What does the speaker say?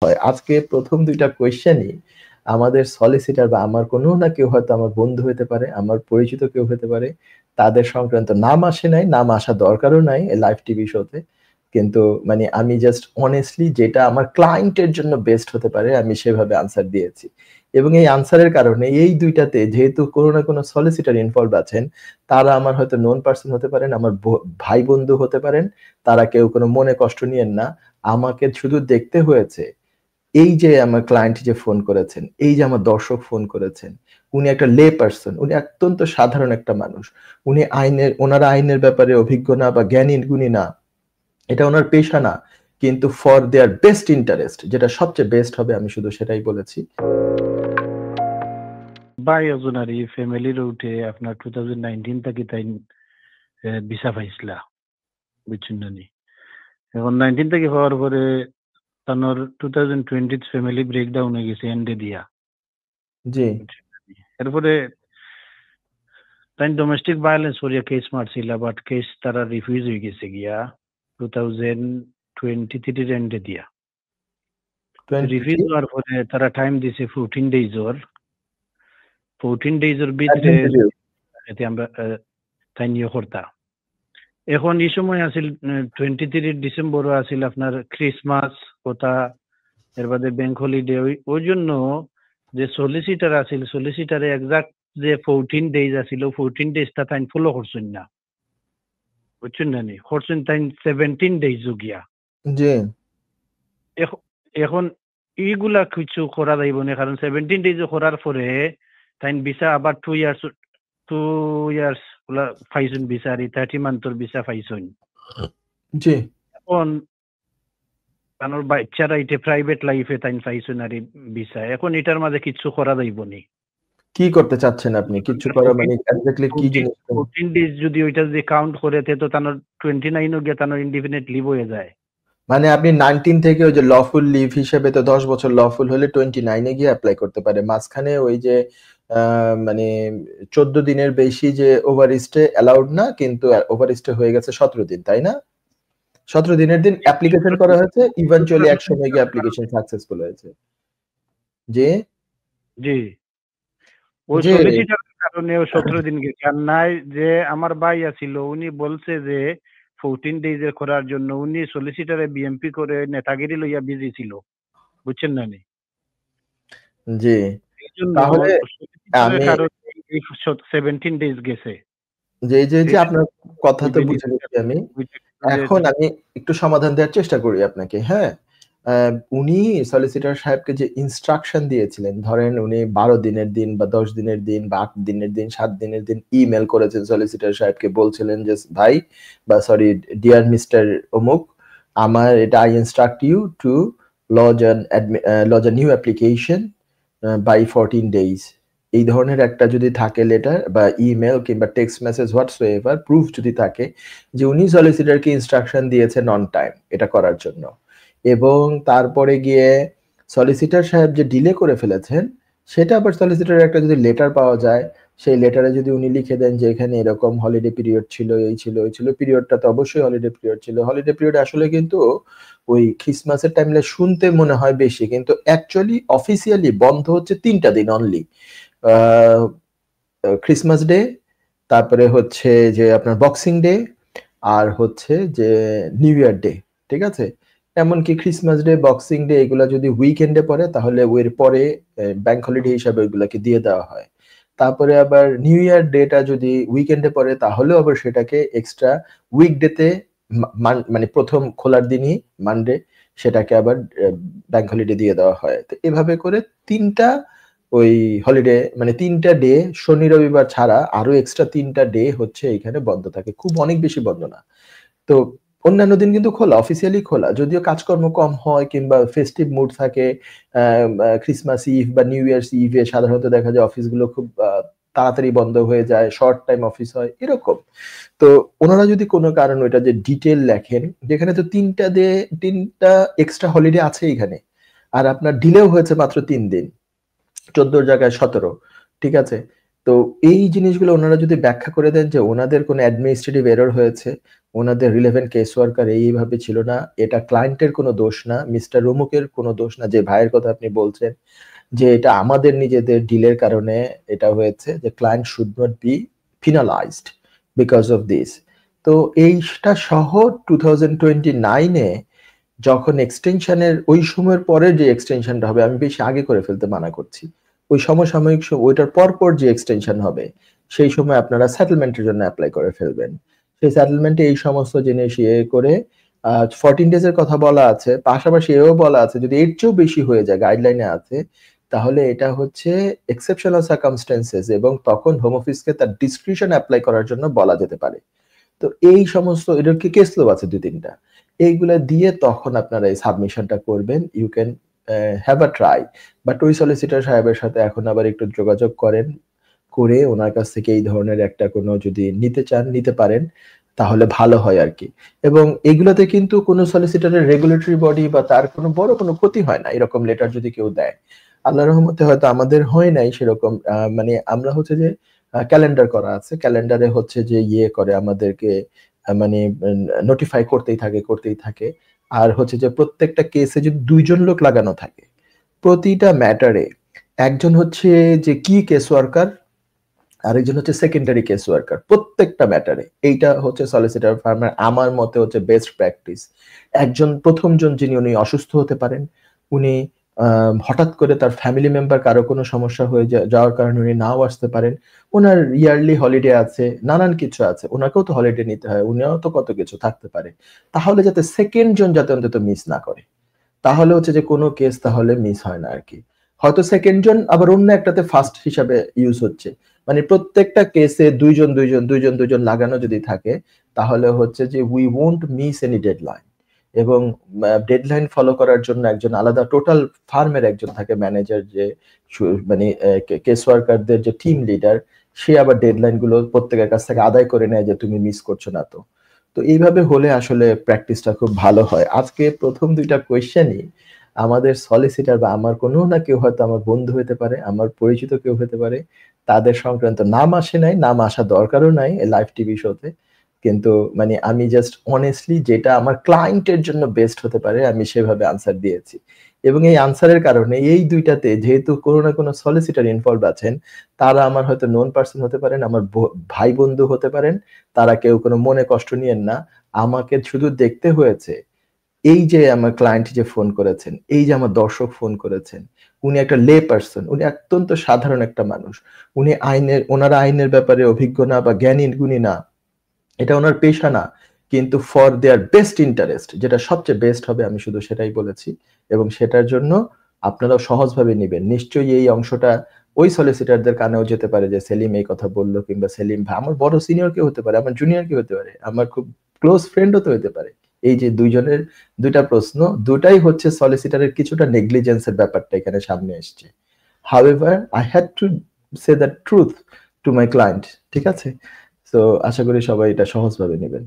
হয়। আজকে ১ম ২ টা কোয়েশ্চেনই আমাদের সলিসিটর বা আমার কোনো না কেউ হয়তো আমার বন্ধু হতে পারে, আমার পরিচিত কেউ হতে পারে। তাদের সংক্রান্ত নাম আসে নাই, নাম আসা দরকারও নাই লাইভ টিভি শোতে। কিন্তু মানে আমি জাস্ট honestly যেটা আমার ক্লায়েন্টের জন্য বেস্ট হতে পারে আমি সেভাবে আনসার দিয়েছি। এবং এই আনসারের কারণে এই ২ টাতে যেহেতু কোনো না কোনো সলিসিটর ইনভলভড আছেন, তারা আমার হয়তো নোন পারসন হতে পারেন, আমার ভাই-বন্ধু হতে পারেন। তারা কেউ কোনো মনে কষ্ট নিয়েন না। আমাকে শুধু দেখতে হয়েছে এই যে আমার ক্লায়েন্ট যে ফোন করেছেন, এই যে আমার দর্শক ফোন করেছেন, উনি একটা লে পারসন, উনি অত্যন্ত সাধারণ একটা মানুষ। উনি ওনারা আইনের ব্যাপারে অভিজ্ঞ না বা জ্ঞানী গুণী না। এটা ওনার পেশা না। কিন্তু ফর দেয়ার বেস্ট ইন্টারেস্ট যেটা সবচেয়ে বেস্ট হবে আমি শুধু সেটাই বলেছি। ভাই একজনের ফ্যামিলির উঠে আপনার 2019 থেকে তাই ভিসা পাইছিলা বুঝছেন না নি এখন 19 থেকে হওয়ার পরে তানোর 2020 ফ্যামিলি ব্রেকডাউন হয়ে গেছে এন্ডে দিয়া জি এরপরে তাই ডোমেস্টিক ভায়োলেন্স করিয়া কেস মারছিল বাট কেস তারা রিফিউজ হয়ে গেছে গিয়া 2023 এন্ডে দিয়া রিফিউজ হওয়ার পরে তারা টাইম দিছে 14 ডেজ ওর 14 ডেজ ওর ভিতরে এতে আমরা তাই নিয়ে করতা এখন এই সময় আছিল 23 ডিসেম্বরও আছিল আপনার ক্রিসমাস কথা এর বাদে ব্যাংক হলিডে ওই জন্য যে সলিসিটার আছিল সলিসিটারে এক্সাক্ট যে 14 ডেজ আছিল 14 ডেজটা তাই ফলো করছেন না বুঝছেন না নি করছেন তাই 17 ডেজ গিয়া জি এখন এইগুলা কিছু করা যাইব না কারণ 17 ডেজ করার পরে তাই ভিসা আবার 2 ইয়ার্স গুলা পাইছেন ভিসা আর 30 মান্থর ভিসা পাইছেন জি এখন কারণ বাচ্চারা এটা প্রাইভেট লাইফে তাই পাইছেন আর ভিসা এখন এটার মাঝে কিছু করা যাইব নি কি করতে চাচ্ছেন আপনি কিছু করা মানে এক্স্যাক্টলি কি জিনিস 14 ডেজ যদি ওইটা যদি কাউন্ট করে তো তানোর 29 ও গিয়ে তানোর ইনডিফিনিট লিভ হয়ে যায় মানে আপনি 19 থেকে ওই যে লফুল লিভ হিসেবে তো 10 বছর লফুল হলে 29 এ গিয়ে অ্যাপ্লাই করতে পারে মাঝখানে ওই যে মানে 14 দিনের বেশি যে ওভারস্টে অ্যালাউড না কিন্তু ওভারস্টে হয়ে গেছে 17 দিন তাই না 17 দিনের দিন অ্যাপ্লিকেশন করা হয়েছে ইভেন্চুয়ালি এক সময় গিয়ে অ্যাপ্লিকেশন সাকসেসফুল হয়েছে জি জি ওই সলিসিটার কারণে 17 দিন গেছে আর নাই যে আমার ভাই আছিল উনি বলছে যে 14 ডেজ এর করার জন্য উনি সলিসিটারে বিএমপি করে নেতাগিরি লইয়া বিজি ছিল বুঝছেন না নি জি তাহলে আমি 17 ডেজ গেছে যে আপনার কথা তো বুঝে গেছি আমি এখন আমি একটু সমাধান দেওয়ার চেষ্টা করি আপনাকে হ্যাঁ উনি সলিসিটর সাহেবকে যে ইনস্ট্রাকশন দিয়েছিলেন ধরেন উনি 12 দিনের দিন বা 10 দিনের দিন বা 8 দিনের দিন 7 দিনের দিন ইমেল করেছেন সলিসিটর সাহেবকে বলছিলেন যে ভাই বা সরি ডিয়ার মিস্টার অমুক আমার এটা I instruct you to lodge a new application by 14 days এই ধরনের একটা যদি থাকে লেটার বা ইমেল কিংবা টেক্সট মেসেজ হোয়াটসএভার প্রুফ যদি থাকে যে উনি সলিসিটরকে ইনস্ট্রাকশন দিয়েছেন অন টাইম এটা করার জন্য এবং তারপরে গিয়ে সলিসিটর সাহেব যে ডিলে করে ফেলেছেন সেটা আবার সলিসিটরের একটা যদি লেটার পাওয়া যায় সেই লেটারে যদি উনি লিখে দেন যে এখানে এরকম হলিডে পিরিয়ড ছিল এই ছিল ওই ছিল পিরিয়ডটা তো অবশ্যই হলিডে পিরিয়ড ছিল হলিডে পিরিয়ড আসলে কিন্তু ওই ক্রিসমাসের টাইমে শুনতে মনে হয় বেশি কিন্তু অ্যাকচুয়ালি অফিসিয়ালি বন্ধ হচ্ছে 3টা দিন অনলি ক্রিসমাস ডে তারপরে হচ্ছে যে আপনার বক্সিং ডে আর হচ্ছে যে নিউ ইয়ার ডে ঠিক আছে এমনকি ক্রিসমাস ডে বক্সিং ডে এগুলো যদি উইকেন্ডে পড়ে তাহলে ওর পরে ব্যাংক হলিডে হিসাবে ওইগুলোকে দিয়ে দেওয়া হয় তারপরে আবার নিউ ইয়ার ডেটা যদি উইকেন্ডে পড়ে তাহলেও আবার সেটাকে এক্সট্রা উইকডেতে মানে প্রথম খোলার দিনই মানডে সেটাকে আবার ব্যাংক হলিডে দিয়ে দেওয়া হয় তো এভাবে করে 3টা ওই হলিডে মানে 3টা ডে শনি রবিবার ছাড়া আরো এক্সট্রা 3টা ডে হচ্ছে এখানে বন্ধ থাকে খুব অনেক বেশি বন্ধ না তো অন্যান্য দিন কিন্তু খোলা অফিসিয়ালি খোলা যদিও কাজকর্ম কম হয় কিংবা ফেস্টিভ মুড থাকে ক্রিসমাস ইভ বা নিউ ইয়ার্স ইভে সাধারণত দেখা যায় অফিসগুলো খুব তাড়াতাড়ি বন্ধ হয়ে যায় শর্ট টাইম অফিস হয় এরকম তো ওনারা যদি কোনো কারণ ওইটা যে ডিটেল লেখেন যেখানে তো 3টা এক্সট্রা হলিডে আছে এখানে আর আপনার ডিলেও হয়েছে মাত্র 3 দিন 14 জায়গায় 17 ঠিক আছে তো এই জিনিসগুলো ওনারা যদি ব্যাখ্যা করে দেন যে ওনাদের কোনো অ্যাডমিনিস্ট্রেটিভ এরর হয়েছে, ওনাদের রিলেভেন্ট কেস ওয়ার্কার এইভাবে ছিল না, এটা ক্লায়েন্টের কোনো দোষ না, মিস্টার অমুকের কোনো দোষ না, যে ভাইয়ের কথা আপনি বলছেন যে এটা আমাদের নিজেদের ডিলের কারণে এটা হয়েছে, যে client should not be penalised because of this. তো এইটা সহ 2029-এ যখন এক্সটেনশনের ওই সময়ের পরে যে এক্সটেনশনটা হবে, আমি বেশি আগে করে ফেলতে মানা করছি, ওই সমসাময়িক ওইটার পরপর যে এক্সটেনশন হবে সেই সময় আপনারা সেটেলমেন্টের জন্য অ্যাপ্লাই করে ফেলবেন। সেই সেটেলমেন্টে এই সমস্ত জিনিস করে 14 ডেজের কথা বলা আছে, পাশাপাশি এও বলা আছে যদি এর চেয়েও বেশি হয়ে যায়, গাইডলাইনে আছে, তাহলে এটা হচ্ছে এক্সেপশনাল সার্কামস্টেন্সেস, এবং তখন হোম অফিসকে তার ডিসক্রিশন অ্যাপ্লাই করার জন্য বলা যেতে পারে। তো এই সমস্ত এটার কি কেস লো আছে 2-3টা, এইগুলা দিয়ে তখন আপনারা এই সাবমিশনটা করবেন। You can have a try, but ওই সলিসিটর সাহেবের সাথে এখন আবার একটু যোগাযোগ করেন, করে ওনার কাছ থেকে এই ধরনের একটা কোনো যদি নিতে চান নিতে পারেন, তাহলে ভালো হয় আর কি। এবং এগুলোতে কিন্তু কোনো সলিসিটরের রেগুলেটরি বডি বা তার কোনো বড় কোনো ক্ষতি হয় না এরকম লেটার যদি কেউ দেয়। আল্লাহর রহমতে হয়তো আমাদের হয় নাই সেরকম, মানে আমরা হচ্ছে যে ক্যালেন্ডার করা আছে, ক্যালেন্ডারে হচ্ছে যে করে আমাদেরকে মানে নোটিফাই করতেই থাকে। আর হচ্ছে যে প্রত্যেকটা কেসে যদি 2জন লোক লাগানো থাকে, প্রতিটা ম্যাটারে একজন হচ্ছে যে কি কেস ওয়ার্কার, আরেকজন হচ্ছে সেকেন্ডারি কেস ওয়ার্কার, প্রত্যেকটা ম্যাটারে। এইটা হচ্ছে সলিসিটর ফার্মের আমার মতে হচ্ছে বেস্ট প্র্যাকটিস। একজন প্রথমজন যিনি, উনি অসুস্থ হতে পারেন, উনি হঠাৎ করে তার ফ্যামিলি মেম্বার কারো কোনো সমস্যা হয়ে যাওয়ার কারণে উনি নাও আসতে পারেন, ওনার ইয়ারলি হলিডে আছে, নানান কিছু আছে, ওনাকেও তো হলিডে নিতে হয়, উনিও তো কত কিছু থাকতে পারে। তাহলে যাতে সেকেন্ড জন যাতে অন্তত মিস না করে, তাহলে হচ্ছে যে কোনো কেস তাহলে মিস হয় না আর কি। হয়তো সেকেন্ড জন আবার অন্য একটাতে ফার্স্ট হিসাবে ইউজ হচ্ছে, মানে প্রত্যেকটা কেসে দুইজন লাগানো যদি থাকে, তাহলে হচ্ছে যে we won't miss any deadline. এবং ডেডলাইন ফলো করার জন্য একজন আলাদা টোটাল ফার্মের একজন থাকে ম্যানেজার, যে মানে কেস ওয়ার্কারদের যে টিম লিডার, সে আবার ডেডলাইন গুলো প্রত্যেকের কাছ থেকে আদায় করে নেয় যে তুমি মিস করছো না। তো তো এইভাবে হলে আসলে প্র্যাকটিসটা খুব ভালো হয়। আজকে প্রথম 2টা কোয়েশ্চেনই আমাদের সলিসিটার বা আমার কোনো না কেউ, হয়তো আমার বন্ধু হতে পারে, আমার পরিচিত কেউ হতে পারে, তাদের সংক্রান্ত নাম আসে নাই, নাম আসা দরকারও নাই লাইভ টিভি শোতে, কিন্তু মানে আমি জাস্ট অনেস্টলি যেটা আমার ক্লায়েন্টের জন্য বেস্ট হতে পারে আমি সেভাবে আনসার দিয়েছি। এবং এই আনসারের কারণে এই 2টাতে যেহেতু কোনো না কোনো সলিসিটার ইনভলভ আছেন, তারা আমার হয়তো নোন পার্সন হতে পারেন, আমার ভাই বন্ধু হতে পারেন, তারা কেউ কোনো মনে কষ্ট নিয়েন না। আমাকে শুধু দেখতে হয়েছে এই যে আমার ক্লায়েন্ট যে ফোন করেছেন, এই যে আমার দর্শক ফোন করেছেন, উনি একটা লে পার্সন, উনি অত্যন্ত সাধারণ একটা মানুষ, উনি ওনারা আইনের ব্যাপারে অভিজ্ঞ না বা জ্ঞানী গুণী না, এটা ওনার পেশা না, কিন্তু ফর দেয়ার বেস্ট ইন্টারেস্ট, যেটা সবচেয়ে বেস্ট হবে আমি শুধু সেটাই বলেছি। এবং সেটার জন্য আপনারাও সহজভাবে নেবেন। নিশ্চয়ই এই অংশটা ওই সলিসিটারদের কানেও যেতে পারে যে সেলিম এই কথা বললো, কিংবা সেলিম ভাই, আমার বড় সিনিয়র কেউ হতে পারে, আমার জুনিয়র কেউ হতে পারে, আমার খুব ক্লোজ ফ্রেন্ডও তো হতে পারে। এই যে দুইজনের 2টা প্রশ্ন, দুটাই হচ্ছে সলিসিটারের কিছুটা নেগলিজেন্সের ব্যাপারটা এখানে সামনে এসছে। However I had to say the truth to my client, ঠিক আছে? সো আশা করি সবাই এটা সহজভাবে নেবেন।